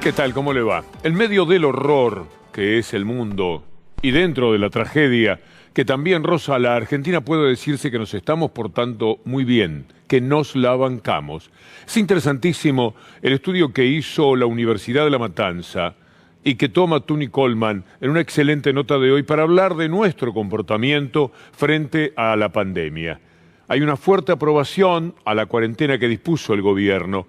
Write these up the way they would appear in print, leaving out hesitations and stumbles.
¿Qué tal? ¿Cómo le va? En medio del horror que es el mundo y dentro de la tragedia que también roza a la Argentina, puede decirse que nos estamos portando muy bien, que nos la bancamos. Es interesantísimo el estudio que hizo la Universidad de La Matanza y que toma Tuni Coleman en una excelente nota de hoy para hablar de nuestro comportamiento frente a la pandemia. Hay una fuerte aprobación a la cuarentena que dispuso el gobierno,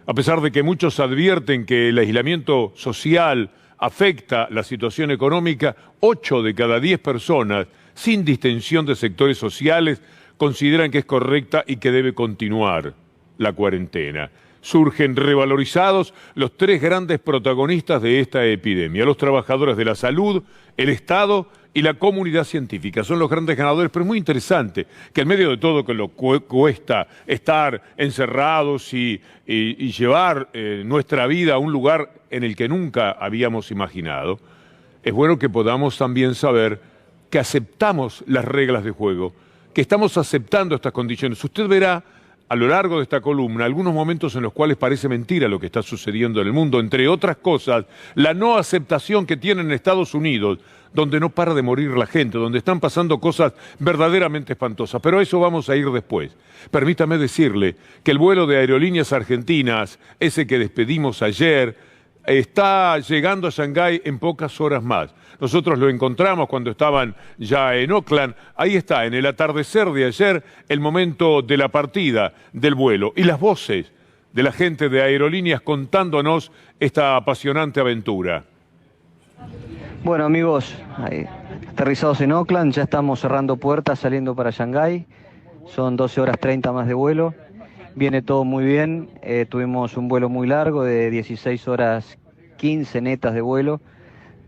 a pesar de que muchos advierten que el aislamiento social afecta la situación económica. 8 de cada 10 personas, sin distinción de sectores sociales, consideran que es correcta y que debe continuar la cuarentena. Surgen revalorizados los 3 grandes protagonistas de esta epidemia: los trabajadores de la salud, el Estado y la comunidad científica. Son los grandes ganadores, pero es muy interesante que en medio de todo que lo cuesta estar encerrados y llevar nuestra vida a un lugar en el que nunca habíamos imaginado, es bueno que podamos también saber que aceptamos las reglas de juego, que estamos aceptando estas condiciones. Usted verá a lo largo de esta columna algunos momentos en los cuales parece mentira lo que está sucediendo en el mundo, entre otras cosas, la no aceptación que tienen en Estados Unidos, donde no para de morir la gente, donde están pasando cosas verdaderamente espantosas. Pero a eso vamos a ir después. Permítame decirle que el vuelo de Aerolíneas Argentinas, ese que despedimos ayer, está llegando a Shanghái en pocas horas más. Nosotros lo encontramos cuando estaban ya en Oakland. Ahí está, en el atardecer de ayer, el momento de la partida del vuelo. Y las voces de la gente de Aerolíneas contándonos esta apasionante aventura. Bueno, amigos, aterrizados en Oakland, ya estamos cerrando puertas, saliendo para Shanghái. Son 12 horas 30 más de vuelo. Viene todo muy bien. Tuvimos un vuelo muy largo de 16 horas 15 netas de vuelo,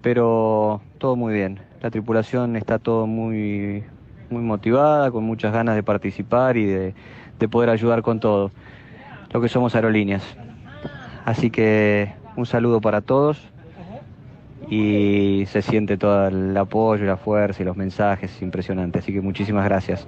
pero todo muy bien. La tripulación está todo muy motivada, con muchas ganas de participar y de poder ayudar con todo lo que somos Aerolíneas. Así que un saludo para todos y se siente todo el apoyo, la fuerza y los mensajes, es impresionante. Así que muchísimas gracias.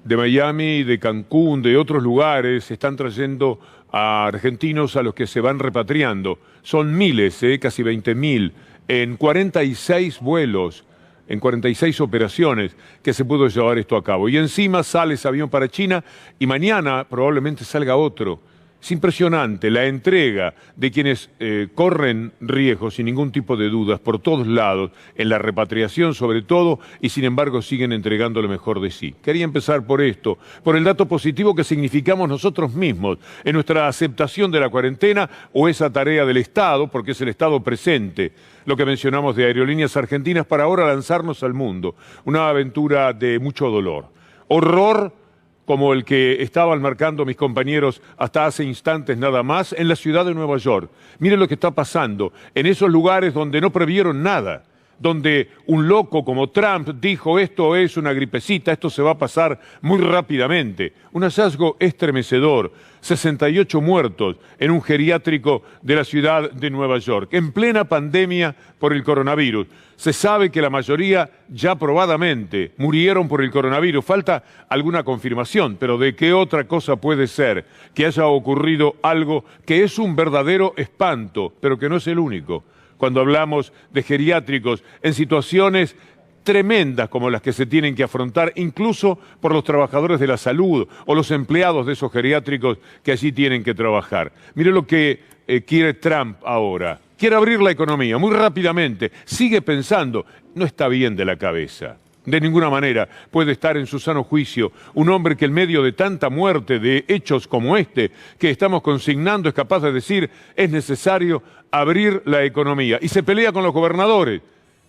De Miami, de Cancún, de otros lugares, están trayendo a argentinos a los que se van repatriando. Son miles, casi 20.000, en 46 vuelos, en 46 operaciones que se pudo llevar esto a cabo. Y encima sale ese avión para China y mañana probablemente salga otro. Es impresionante la entrega de quienes corren riesgos sin ningún tipo de dudas por todos lados, en la repatriación sobre todo, y sin embargo siguen entregando lo mejor de sí. Quería empezar por esto, por el dato positivo que significamos nosotros mismos en nuestra aceptación de la cuarentena o esa tarea del Estado, porque es el Estado presente, lo que mencionamos de Aerolíneas Argentinas, para ahora lanzarnos al mundo. Una aventura de mucho dolor, horror, como el que estaban marcando mis compañeros hasta hace instantes nada más, en la ciudad de Nueva York. Miren lo que está pasando en esos lugares donde no previeron nada, donde un loco como Trump dijo: esto es una gripecita, esto se va a pasar muy rápidamente. Un hallazgo estremecedor: 68 muertos en un geriátrico de la ciudad de Nueva York, en plena pandemia por el coronavirus. Se sabe que la mayoría ya probadamente murieron por el coronavirus. Falta alguna confirmación, pero ¿de qué otra cosa puede ser que haya ocurrido algo que es un verdadero espanto, pero que no es el único? Cuando hablamos de geriátricos en situaciones tremendas como las que se tienen que afrontar incluso por los trabajadores de la salud o los empleados de esos geriátricos que allí tienen que trabajar. Mire lo que quiere Trump ahora. Quiere abrir la economía muy rápidamente. Sigue pensando, no está bien de la cabeza. De ninguna manera puede estar en su sano juicio un hombre que en medio de tanta muerte, de hechos como este que estamos consignando, es capaz de decir: es necesario abrir la economía. Y se pelea con los gobernadores,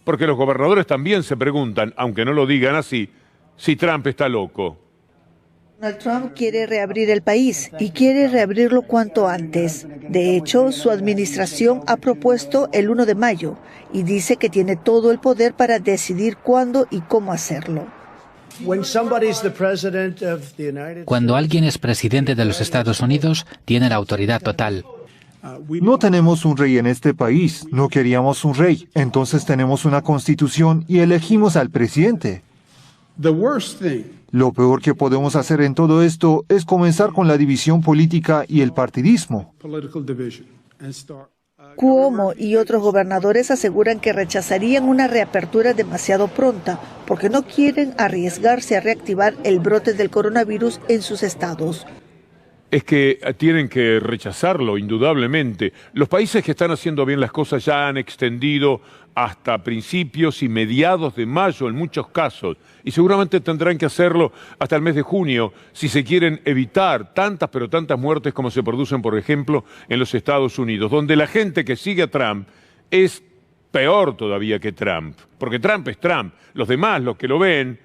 porque los gobernadores también se preguntan, aunque no lo digan así, si Trump está loco. Donald Trump quiere reabrir el país y quiere reabrirlo cuanto antes. De hecho, su administración ha propuesto el 1 de mayo y dice que tiene todo el poder para decidir cuándo y cómo hacerlo. Cuando alguien es presidente de los Estados Unidos, tiene la autoridad total. No tenemos un rey en este país, no queríamos un rey, entonces tenemos una constitución y elegimos al presidente. Lo peor que podemos hacer en todo esto es comenzar con la división política y el partidismo. Cuomo y otros gobernadores aseguran que rechazarían una reapertura demasiado pronta porque no quieren arriesgarse a reactivar el brote del coronavirus en sus estados. Es que tienen que rechazarlo, indudablemente. Los países que están haciendo bien las cosas ya han extendido hasta principios y mediados de mayo en muchos casos, y seguramente tendrán que hacerlo hasta el mes de junio si se quieren evitar tantas pero tantas muertes como se producen, por ejemplo, en los Estados Unidos, donde la gente que sigue a Trump es peor todavía que Trump, porque Trump es Trump. Los demás, los que lo ven,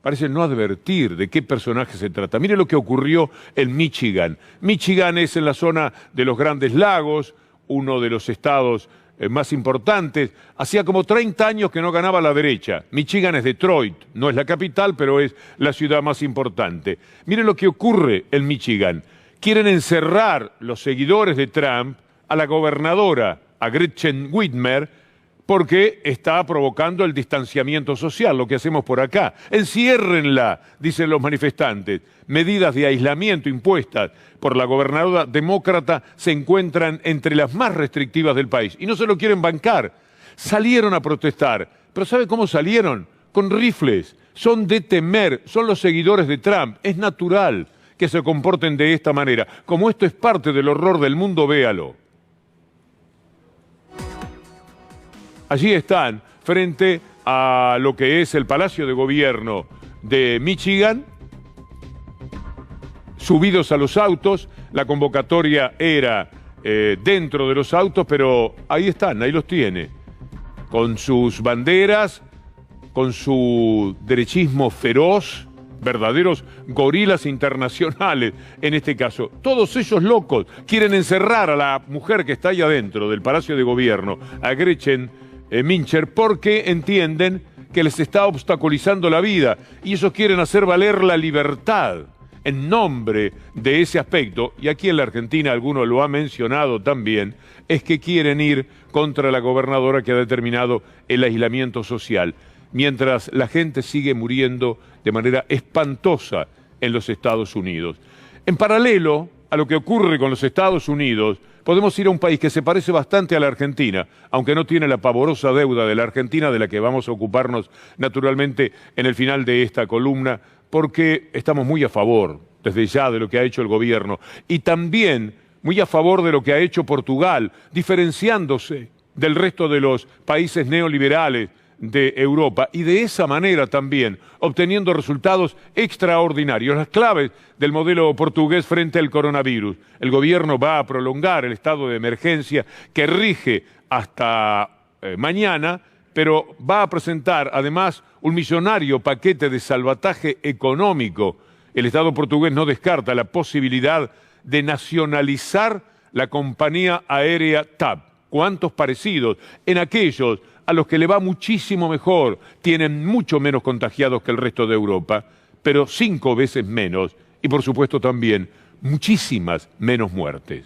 parecen no advertir de qué personaje se trata. Mire lo que ocurrió en Michigan. Michigan es en la zona de los Grandes Lagos, uno de los estados más importantes. Hacía como 30 años que no ganaba la derecha. Michigan es Detroit, no es la capital, pero es la ciudad más importante. Mire lo que ocurre en Michigan. Quieren encerrar los seguidores de Trump a la gobernadora, a Gretchen Whitmer, porque está provocando el distanciamiento social, lo que hacemos por acá. Enciérrenla, dicen los manifestantes. Medidas de aislamiento impuestas por la gobernadora demócrata se encuentran entre las más restrictivas del país y no se lo quieren bancar. Salieron a protestar, pero ¿sabe cómo salieron? Con rifles. Son de temer, son los seguidores de Trump. Es natural que se comporten de esta manera. Como esto es parte del horror del mundo, véalo. Allí están, frente a lo que es el Palacio de Gobierno de Michigan, subidos a los autos. La convocatoria era dentro de los autos, pero ahí están, ahí los tiene, con sus banderas, con su derechismo feroz, verdaderos gorilas internacionales en este caso. Todos ellos locos quieren encerrar a la mujer que está ahí adentro del Palacio de Gobierno, a Gretchen Mincher, porque entienden que les está obstaculizando la vida y ellos quieren hacer valer la libertad en nombre de ese aspecto. Y aquí en la Argentina, alguno lo ha mencionado también, es que quieren ir contra la gobernadora que ha determinado el aislamiento social, mientras la gente sigue muriendo de manera espantosa en los Estados Unidos. En paralelo a lo que ocurre con los Estados Unidos, podemos ir a un país que se parece bastante a la Argentina, aunque no tiene la pavorosa deuda de la Argentina, de la que vamos a ocuparnos naturalmente en el final de esta columna, porque estamos muy a favor, desde ya, de lo que ha hecho el gobierno, y también muy a favor de lo que ha hecho Portugal, diferenciándose del resto de los países neoliberales de Europa, y de esa manera también obteniendo resultados extraordinarios. Las claves del modelo portugués frente al coronavirus. El gobierno va a prolongar el estado de emergencia que rige hasta mañana, pero va a presentar además un millonario paquete de salvataje económico. El Estado portugués no descarta la posibilidad de nacionalizar la compañía aérea TAP. ¿Cuántos parecidos? En aquellos a los que le va muchísimo mejor, tienen mucho menos contagiados que el resto de Europa, pero 5 veces menos, y por supuesto también muchísimas menos muertes.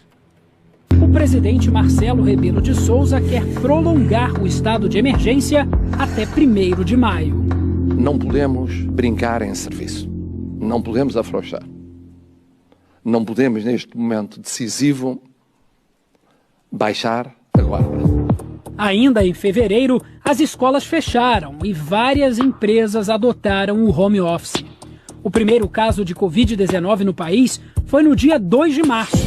O presidente Marcelo Rebelo de Sousa quer prolongar o estado de emergência até 1º de maio. Não podemos brincar em serviço, não podemos afrouxar, não podemos neste momento decisivo baixar a guarda. Ainda em fevereiro, as escolas fecharam e várias empresas adotaram o home office. O primeiro caso de Covid-19 no país foi no dia 2 de março.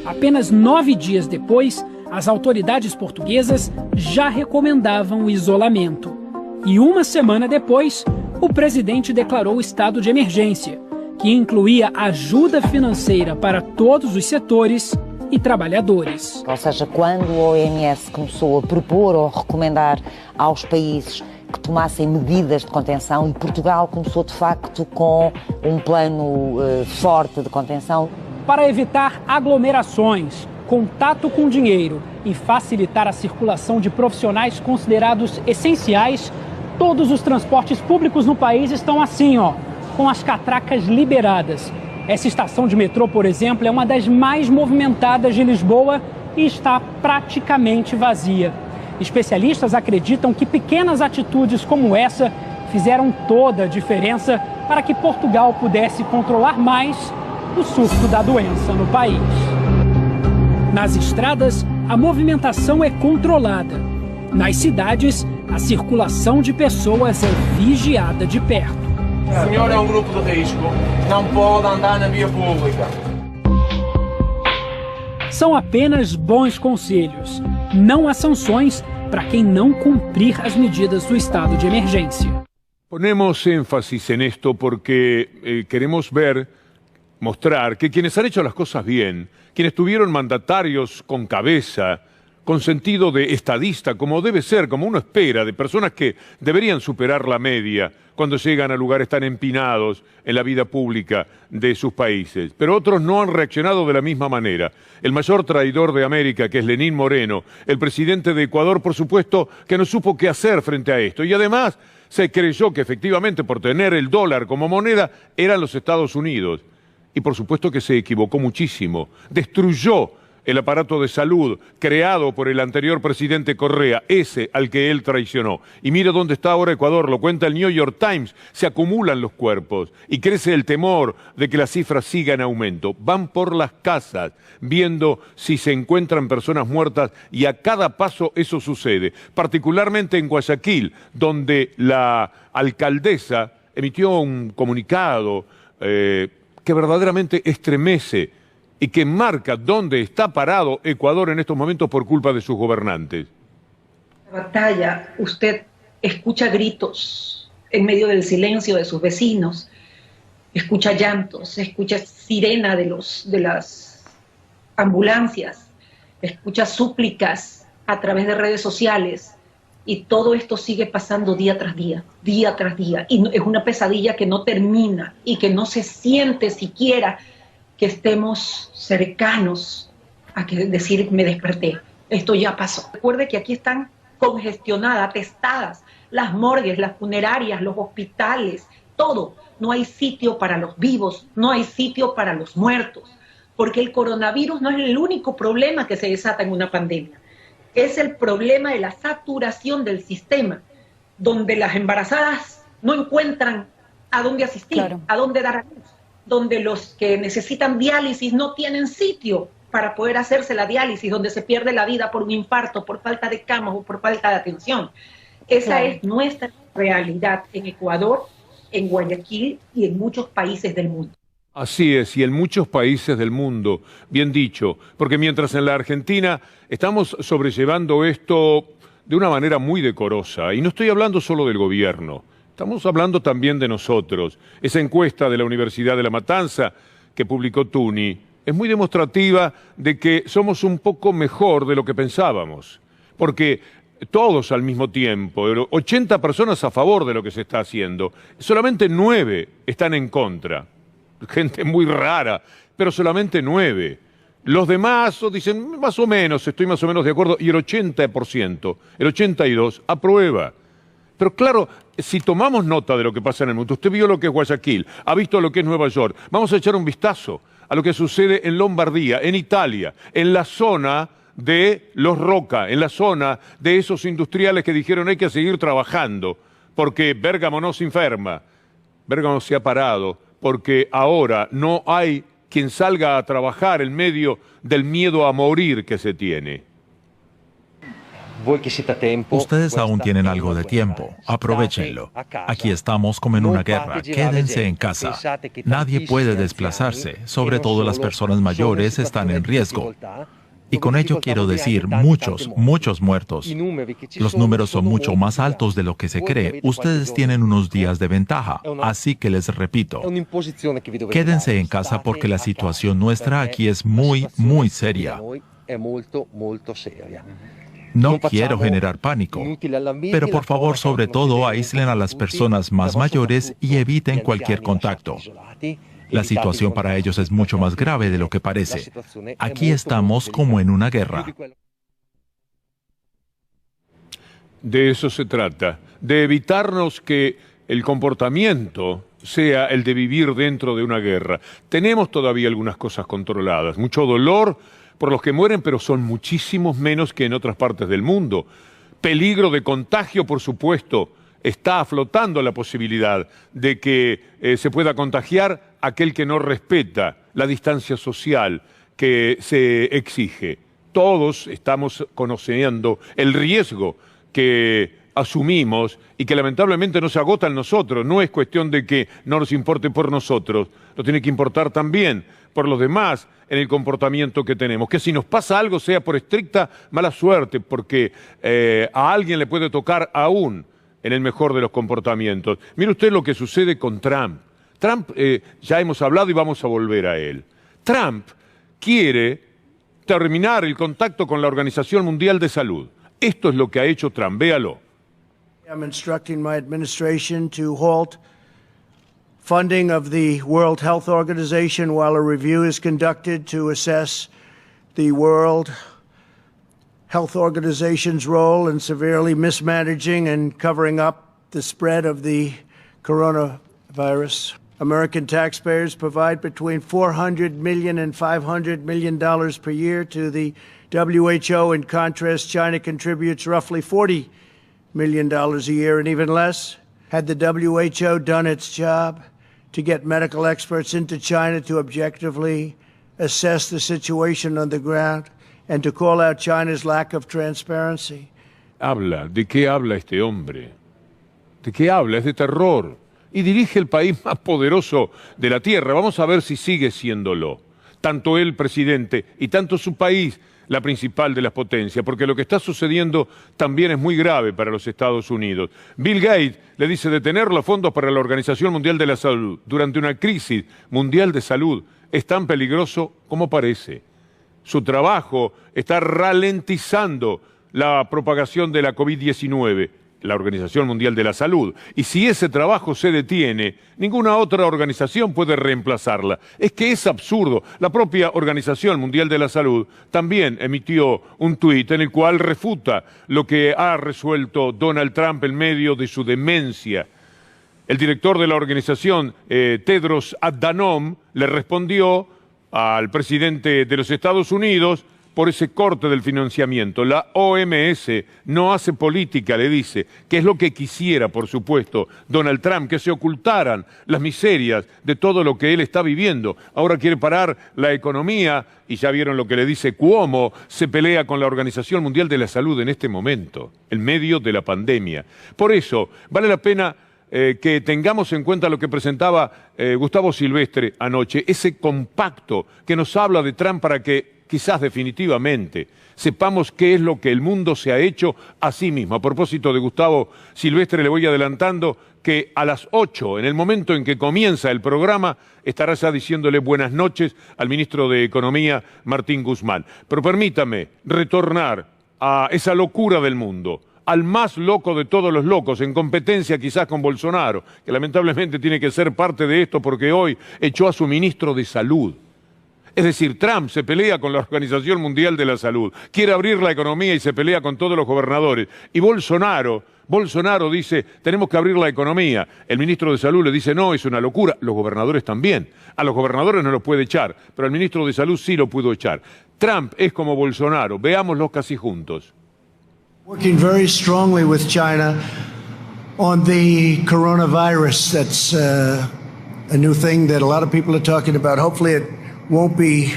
Apenas 9 dias depois, as autoridades portuguesas já recomendavam o isolamento. E uma semana depois, o presidente declarou o estado de emergência, que incluía ajuda financeira para todos os setores e trabalhadores. Ou seja, quando a OMS começou a propor ou recomendar aos países que tomassem medidas de contenção, e Portugal começou de facto com um plano forte de contenção. Para evitar aglomerações, contato com dinheiro e facilitar a circulação de profissionais considerados essenciais, todos os transportes públicos no país estão assim, com as catracas liberadas. Essa estação de metrô, por exemplo, é uma das mais movimentadas de Lisboa e está praticamente vazia. Especialistas acreditam que pequenas atitudes como essa fizeram toda a diferença para que Portugal pudesse controlar mais o surto da doença no país. Nas estradas, a movimentação é controlada. Nas cidades, a circulação de pessoas é vigiada de perto. O senhor é um grupo de risco, não pode andar na via pública. São apenas bons conselhos. Não há sanções para quem não cumprir as medidas do estado de emergência. Ponemos énfasis en esto porque queremos mostrar que quienes han hecho las cosas bien, quienes tuvieron mandatarios con cabeza, con sentido de estadista, como debe ser, como uno espera, de personas que deberían superar la media cuando llegan a lugares tan empinados en la vida pública de sus países. Pero otros no han reaccionado de la misma manera. El mayor traidor de América, que es Lenín Moreno, el presidente de Ecuador, por supuesto, que no supo qué hacer frente a esto. Y además se creyó que efectivamente por tener el dólar como moneda eran los Estados Unidos. Y por supuesto que se equivocó muchísimo. Destruyó el aparato de salud creado por el anterior presidente Correa, ese al que él traicionó. Y mire dónde está ahora Ecuador, lo cuenta el New York Times, se acumulan los cuerpos y crece el temor de que la cifra siga en aumento. Van por las casas viendo si se encuentran personas muertas y a cada paso eso sucede, particularmente en Guayaquil, donde la alcaldesa emitió un comunicado que verdaderamente estremece y que marca dónde está parado Ecuador en estos momentos por culpa de sus gobernantes. Batalla, usted escucha gritos en medio del silencio de sus vecinos, escucha llantos, escucha sirena de las ambulancias, escucha súplicas a través de redes sociales, y todo esto sigue pasando día tras día, y es una pesadilla que no termina y que no se siente siquiera que estemos cercanos a decir me desperté, esto ya pasó. Recuerde que aquí están congestionadas, atestadas las morgues, las funerarias, los hospitales, todo. No hay sitio para los vivos, no hay sitio para los muertos, porque el coronavirus no es el único problema que se desata en una pandemia. Es el problema de la saturación del sistema, donde las embarazadas no encuentran a dónde asistir, claro, a dónde dar a luz, donde los que necesitan diálisis no tienen sitio para poder hacerse la diálisis, donde se pierde la vida por un infarto, por falta de camas o por falta de atención. Esa es nuestra realidad en Ecuador, en Guayaquil y en muchos países del mundo. Así es, y en muchos países del mundo, bien dicho, porque mientras en la Argentina estamos sobrellevando esto de una manera muy decorosa, y no estoy hablando solo del gobierno, estamos hablando también de nosotros. Esa encuesta de la Universidad de La Matanza que publicó Tuni es muy demostrativa de que somos un poco mejor de lo que pensábamos, porque todos al mismo tiempo, 80 personas a favor de lo que se está haciendo, solamente 9 están en contra. Gente muy rara, pero solamente 9. Los demás dicen más o menos, estoy más o menos de acuerdo, y el 80%, el 82% aprueba. Pero claro, si tomamos nota de lo que pasa en el mundo, usted vio lo que es Guayaquil, ha visto lo que es Nueva York, vamos a echar un vistazo a lo que sucede en Lombardía, en Italia, en la zona de los Roca, en la zona de esos industriales que dijeron hay que seguir trabajando, porque Bérgamo no se enferma, Bérgamo se ha parado, porque ahora no hay quien salga a trabajar en medio del miedo a morir que se tiene. Ustedes aún tienen algo de tiempo, aprovéchenlo. Aquí estamos como en una guerra, quédense en casa. Nadie puede desplazarse, sobre todo las personas mayores están en riesgo. Y con ello quiero decir muchos muertos. Los números son mucho más altos de lo que se cree. Ustedes tienen unos días de ventaja, así que les repito, quédense en casa porque la situación nuestra aquí es muy seria. No quiero generar pánico, pero por favor, sobre todo, aíslen a las personas más mayores y eviten cualquier contacto. La situación para ellos es mucho más grave de lo que parece. Aquí estamos como en una guerra. De eso se trata, de evitarnos que el comportamiento sea el de vivir dentro de una guerra. Tenemos todavía algunas cosas controladas, mucho dolor por los que mueren, pero son muchísimos menos que en otras partes del mundo. Peligro de contagio, por supuesto. Está flotando la posibilidad de que se pueda contagiar aquel que no respeta la distancia social que se exige. todos estamos conociendo el riesgo que asumimos y que lamentablemente nos agota en nosotros. No es cuestión de que no nos importe por nosotros, nos tiene que importar también por los demás en el comportamiento que tenemos. Que si nos pasa algo sea por estricta mala suerte, porque a alguien le puede tocar aún en el mejor de los comportamientos. Mire usted lo que sucede con Trump. Trump, ya hemos hablado y vamos a volver a él. Trump quiere terminar el contacto con la Organización Mundial de Salud. Esto es lo que ha hecho Trump, véalo. I'm instructing my administration to halt funding of the World Health Organization while a review is conducted to assess the World Health Organization's role in severely mismanaging and covering up the spread of the coronavirus. American taxpayers provide between $400 million and $500 million per year to the WHO. In contrast, China contributes roughly $40 million a year, and even less. Had the WHO done its job to get medical experts into China to objectively assess the situation on the ground and to call out China's lack of transparency? ¿De qué habla este hombre? ¿De qué habla? Es de terror. Y dirige el país más poderoso de la tierra. Vamos a ver si sigue siéndolo. Tanto él, presidente, y tanto su país, la principal de las potencias, porque lo que está sucediendo también es muy grave para los Estados Unidos. Bill Gates le dice detener los fondos para la Organización Mundial de la Salud durante una crisis mundial de salud es tan peligroso como parece. Su trabajo está ralentizando la propagación de la COVID-19, la Organización Mundial de la Salud. Y si ese trabajo se detiene, ninguna otra organización puede reemplazarla. Es que es absurdo. La propia Organización Mundial de la Salud también emitió un tuit en el cual refuta lo que ha resuelto Donald Trump en medio de su demencia. El director de la organización, Tedros Adhanom, le respondió al presidente de los Estados Unidos por ese corte del financiamiento. La OMS no hace política, le dice, que es lo que quisiera, por supuesto, Donald Trump, que se ocultaran las miserias de todo lo que él está viviendo. Ahora quiere parar la economía, y ya vieron lo que le dice Cuomo, se pelea con la Organización Mundial de la Salud en este momento, en medio de la pandemia. Por eso, vale la pena que tengamos en cuenta lo que presentaba Gustavo Silvestre anoche, ese compacto que nos habla de Trump para que quizás definitivamente sepamos qué es lo que el mundo se ha hecho a sí mismo. A propósito de Gustavo Silvestre, le voy adelantando que a las 8, en el momento en que comienza el programa, estará ya diciéndole buenas noches al ministro de Economía, Martín Guzmán. Pero permítame retornar a esa locura del mundo, al más loco de todos los locos, en competencia quizás con Bolsonaro, que lamentablemente tiene que ser parte de esto porque hoy echó a su ministro de Salud. Es decir, Trump se pelea con la Organización Mundial de la Salud, quiere abrir la economía y se pelea con todos los gobernadores. Y Bolsonaro dice, tenemos que abrir la economía. El ministro de Salud le dice, no, es una locura. Los gobernadores también. A los gobernadores no los puede echar, pero al ministro de Salud sí lo pudo echar. Trump es como Bolsonaro, veámoslos casi juntos. Working very strongly with China on the coronavirus. That's a new thing that a lot of people are talking about. Hopefully it won't be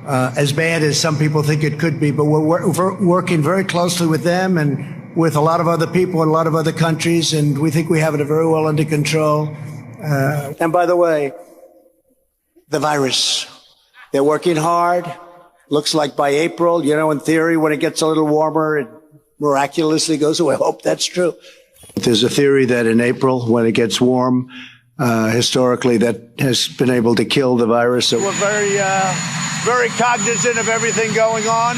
as bad as some people think it could be, but we're working very closely with them and with a lot of other people in a lot of other countries, and we think we have it very well under control. And by the way, the virus, they're working hard. Looks like by April, you know, in theory, when it gets a little warmer, it miraculously goes away. I hope that's true. There's a theory that in April, when it gets warm, historically, that has been able to kill the virus. We're very cognizant of everything going on.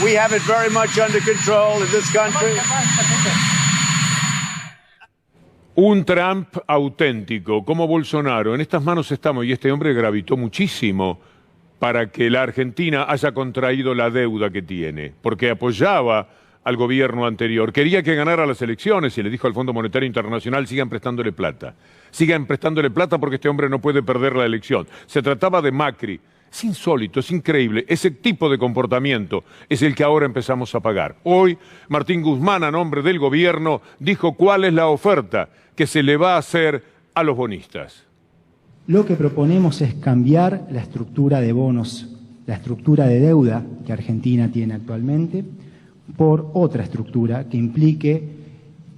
We have it very much under control in this country. Un Trump auténtico, como Bolsonaro. En estas manos estamos, y este hombre gravitó muchísimo para que la Argentina haya contraído la deuda que tiene, porque apoyaba al gobierno anterior. Quería que ganara las elecciones y le dijo al Fondo Monetario Internacional, sigan prestándole plata. Sigan prestándole plata porque este hombre no puede perder la elección. Se trataba de Macri. Es insólito, es increíble. Ese tipo de comportamiento es el que ahora empezamos a pagar. Hoy, Martín Guzmán, a nombre del gobierno, dijo cuál es la oferta que se le va a hacer a los bonistas. Lo que proponemos es cambiar la estructura de bonos la estructura de deuda que Argentina tiene actualmente por otra estructura que implique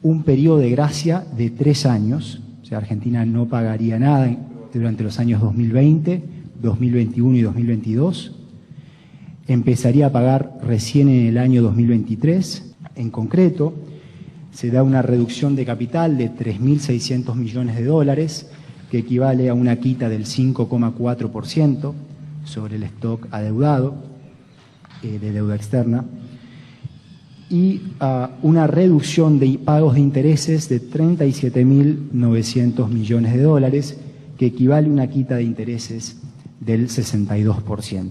un periodo de gracia de 3 años. O sea, Argentina no pagaría nada durante los años 2020, 2021 y 2022. Empezaría a pagar recién en el año 2023. En concreto, se da una reducción de capital de 3.600 millones de dólares, que equivale a una quita del 5,4% sobre el stock adeudado de deuda externa, y a una reducción de pagos de intereses de 37.900 millones de dólares, que equivale a una quita de intereses del 62%.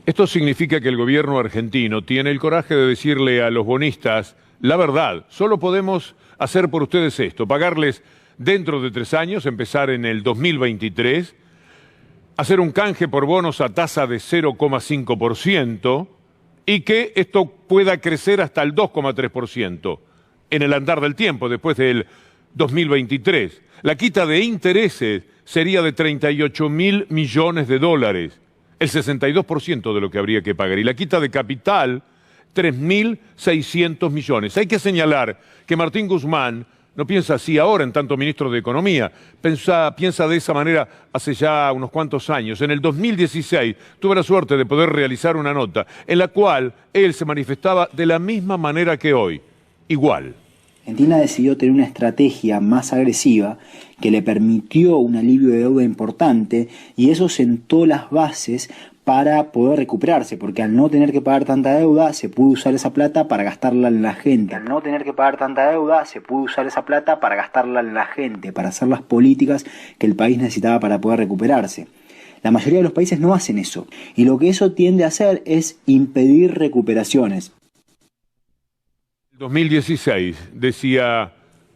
Esto significa que el gobierno argentino tiene el coraje de decirle a los bonistas la verdad: solo podemos hacer por ustedes esto, pagarles dentro de 3 años, empezar en el 2023, hacer un canje por bonos a tasa de 0,5% y que esto pueda crecer hasta el 2,3% en el andar del tiempo, después del 2023. La quita de intereses sería de 38.000 millones de dólares, el 62% de lo que habría que pagar. Y la quita de capital, 3.600 millones. Hay que señalar que Martín Guzmán no piensa así ahora, en tanto ministro de Economía. Piensa de esa manera hace ya unos cuantos años. En el 2016 tuve la suerte de poder realizar una nota en la cual él se manifestaba de la misma manera que hoy, igual. Argentina decidió tener una estrategia más agresiva que le permitió un alivio de deuda importante, y eso sentó las bases para poder recuperarse, porque al no tener que pagar tanta deuda se pudo usar esa plata para gastarla en la gente. Para hacer las políticas que el país necesitaba para poder recuperarse. La mayoría de los países no hacen eso, y lo que eso tiende a hacer es impedir recuperaciones. 2016, decía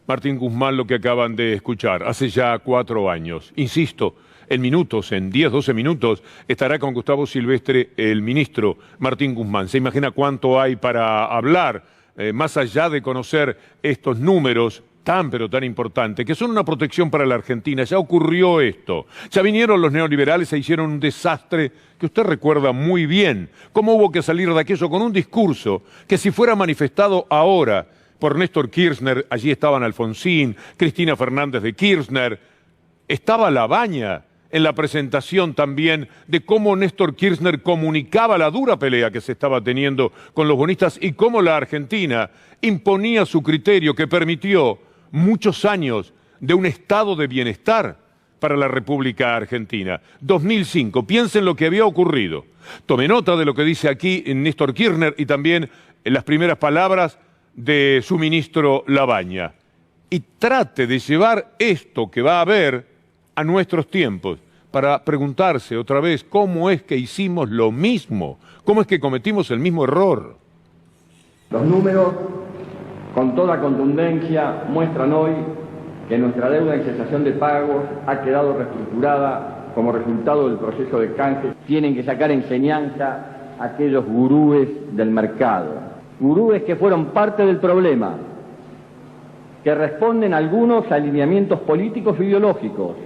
Martín Guzmán lo que acaban de escuchar, hace ya 4 años. Insisto, en minutos, en 10, 12 minutos, estará con Gustavo Silvestre el ministro Martín Guzmán. ¿Se imagina cuánto hay para hablar, más allá de conocer estos números tan pero tan importantes, que son una protección para la Argentina? Ya ocurrió esto. Ya vinieron los neoliberales e hicieron un desastre que usted recuerda muy bien. Cómo hubo que salir de aquello con un discurso que, si fuera manifestado ahora por Néstor Kirchner, allí estaban Alfonsín, Cristina Fernández de Kirchner, estaba Labaña en la presentación también de cómo Néstor Kirchner comunicaba la dura pelea que se estaba teniendo con los bonistas y cómo la Argentina imponía su criterio, que permitió muchos años de un estado de bienestar para la República Argentina. 2005, piensen lo que había ocurrido. Tome nota de lo que dice aquí Néstor Kirchner y también en las primeras palabras de su ministro Labaña. Y trate de llevar esto que va a haber a nuestros tiempos, para preguntarse otra vez cómo es que hicimos lo mismo, cómo es que cometimos el mismo error. Los números, con toda contundencia, muestran hoy que nuestra deuda en cesación de pagos ha quedado reestructurada como resultado del proceso de canje. Tienen que sacar enseñanza a aquellos gurúes del mercado, gurúes que fueron parte del problema, que responden a algunos alineamientos políticos e ideológicos,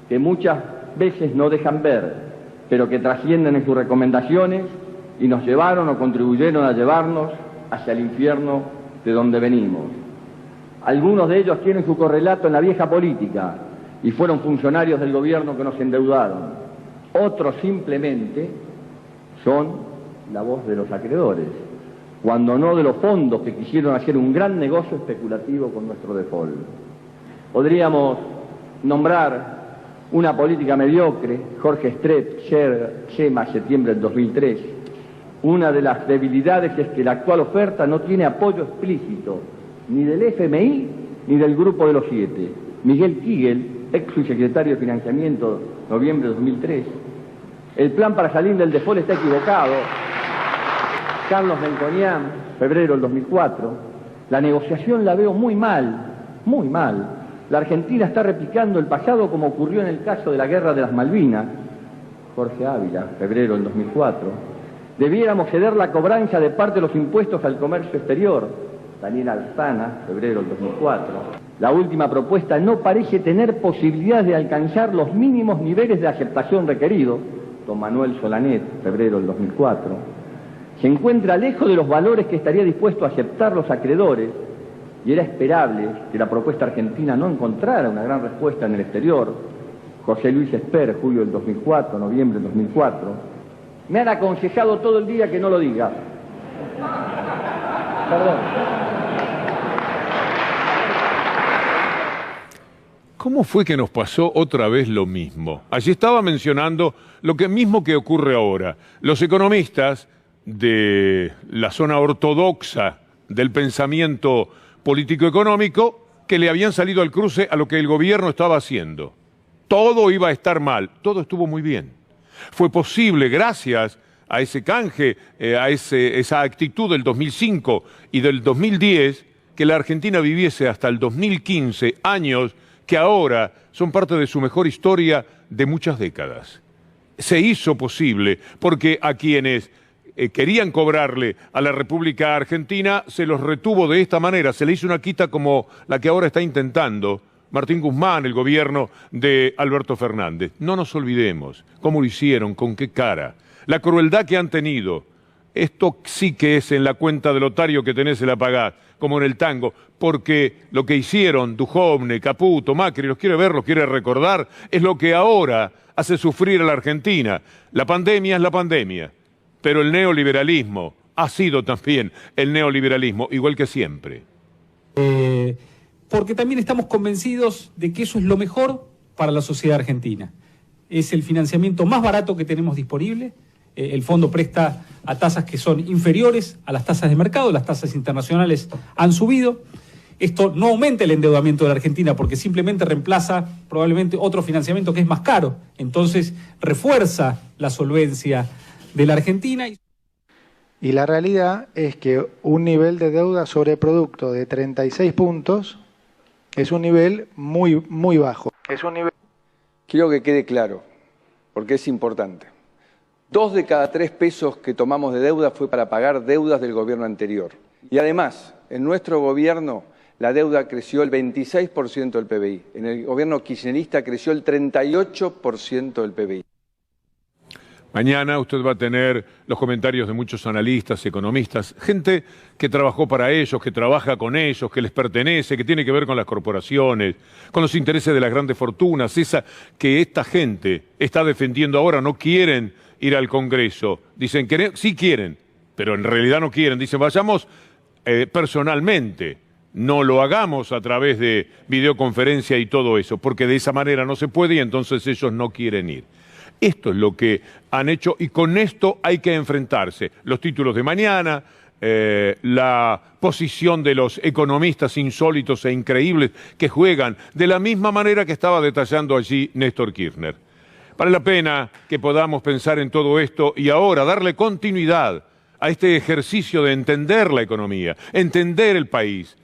que muchas veces no dejan ver, pero que trascienden en sus recomendaciones y nos llevaron o contribuyeron a llevarnos hacia el infierno de donde venimos. Algunos de ellos tienen su correlato en la vieja política y fueron funcionarios del gobierno que nos endeudaron. Otros simplemente son la voz de los acreedores, cuando no de los fondos que quisieron hacer un gran negocio especulativo con nuestro default. Podríamos nombrar una política mediocre, Jorge Stret, Shema, septiembre del 2003. Una de las debilidades es que la actual oferta no tiene apoyo explícito ni del FMI ni del Grupo de los 7. Miguel Kigel, ex subsecretario de Financiamiento, noviembre de 2003. El plan para salir del default está equivocado. Carlos Melconian, febrero del 2004. La negociación la veo muy mal, muy mal. La Argentina está replicando el pasado, como ocurrió en el caso de la Guerra de las Malvinas. Jorge Ávila, febrero del 2004. Debiéramos ceder la cobranza de parte de los impuestos al comercio exterior. Daniel Alzana, febrero del 2004. La última propuesta no parece tener posibilidades de alcanzar los mínimos niveles de aceptación requeridos. don Manuel Solanet, febrero del 2004, se encuentra lejos de los valores que estaría dispuesto a aceptar los acreedores, y era esperable que la propuesta argentina no encontrara una gran respuesta en el exterior. José Luis Esper, julio del 2004, noviembre del 2004, me han aconsejado todo el día que no lo diga. Perdón. ¿Cómo fue que nos pasó otra vez lo mismo? Allí estaba mencionando lo mismo que ocurre ahora. Los economistas de la zona ortodoxa del pensamiento político-económico que le habían salido al cruce a lo que el gobierno estaba haciendo. Todo iba a estar mal, todo estuvo muy bien. Fue posible gracias a ese canje, a esa actitud del 2005 y del 2010, que la Argentina viviese hasta el 2015 años que ahora son parte de su mejor historia de muchas décadas. Se hizo posible porque a quienes querían cobrarle a la República Argentina se los retuvo de esta manera, se le hizo una quita como la que ahora está intentando Martín Guzmán, el gobierno de Alberto Fernández. No nos olvidemos cómo lo hicieron, con qué cara, la crueldad que han tenido. Esto sí que es en la cuenta del otario que tenés se la pagás, como en el tango, porque lo que hicieron Duhovne, Caputo, Macri, los quiere ver, los quiere recordar, es lo que ahora hace sufrir a la Argentina. La pandemia es la pandemia, pero el neoliberalismo ha sido también el neoliberalismo, igual que siempre. Porque también estamos convencidos de que eso es lo mejor para la sociedad argentina. Es el financiamiento más barato que tenemos disponible. El fondo presta a tasas que son inferiores a las tasas de mercado, las tasas internacionales han subido. Esto no aumenta el endeudamiento de la Argentina porque simplemente reemplaza probablemente otro financiamiento que es más caro. Entonces refuerza la solvencia de la Argentina. Y la realidad es que un nivel de deuda sobre producto de 36 puntos es un nivel muy bajo. Quiero que quede claro, porque es importante. 2 de cada 3 pesos que tomamos de deuda fue para pagar deudas del gobierno anterior. Y además, en nuestro gobierno, la deuda creció el 26% del PBI. En el gobierno kirchnerista creció el 38% del PBI. Mañana usted va a tener los comentarios de muchos analistas, economistas, gente que trabajó para ellos, que trabaja con ellos, que les pertenece, que tiene que ver con las corporaciones, con los intereses de las grandes fortunas, esa que esta gente está defendiendo ahora. No quieren ir al Congreso, dicen que sí quieren, pero en realidad no quieren. Dicen vayamos personalmente, no lo hagamos a través de videoconferencia y todo eso, porque de esa manera no se puede y entonces ellos no quieren ir. Esto es lo que han hecho y con esto hay que enfrentarse. Los títulos de mañana, la posición de los economistas insólitos e increíbles que juegan de la misma manera que estaba detallando allí Néstor Kirchner. Vale la pena que podamos pensar en todo esto y ahora darle continuidad a este ejercicio de entender la economía, entender el país,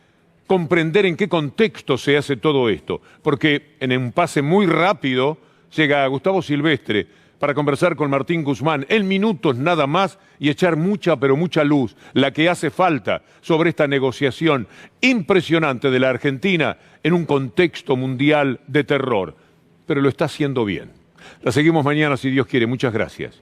comprender en qué contexto se hace todo esto, porque en un pase muy rápido llega Gustavo Silvestre para conversar con Martín Guzmán en minutos nada más y echar mucha, pero mucha luz, la que hace falta sobre esta negociación impresionante de la Argentina en un contexto mundial de terror. Pero lo está haciendo bien. La seguimos mañana si Dios quiere. Muchas gracias.